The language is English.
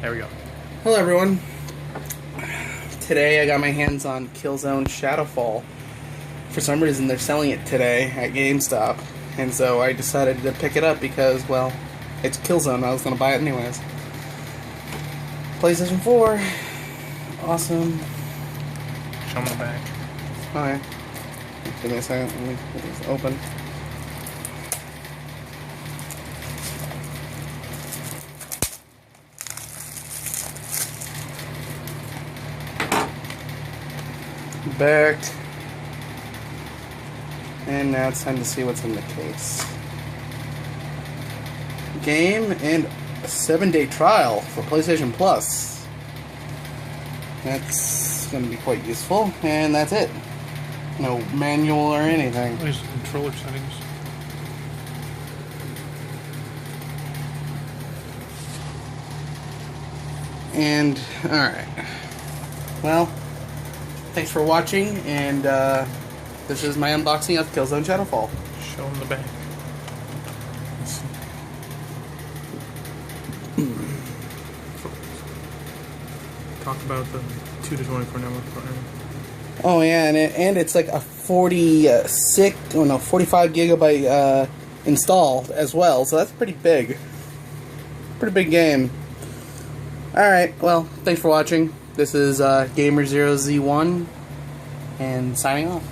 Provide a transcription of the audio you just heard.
There we go. Hello everyone. Today I got my hands on Killzone Shadow Fall. For some reason they're selling it today at GameStop, and so I decided to pick it up because, well, it's Killzone. I was going to buy it anyways. PlayStation 4. Awesome. Show them the back. Alright. Give me a second. Let me get this open. Back. And now it's time to see what's in the case. Game and a 7-day trial for PlayStation Plus. That's going to be quite useful. And that's it. No manual or anything. There's controller settings. And, alright. Well, thanks for watching, and this is my unboxing of Killzone Shadow Fall. Show them the back. Talk about the 2 to 24 network partner. Oh yeah, and it's like a 45 gigabyte install as well, so that's pretty big. Pretty big game. Alright, well, thanks for watching. This is Gamer0Z1, and signing off.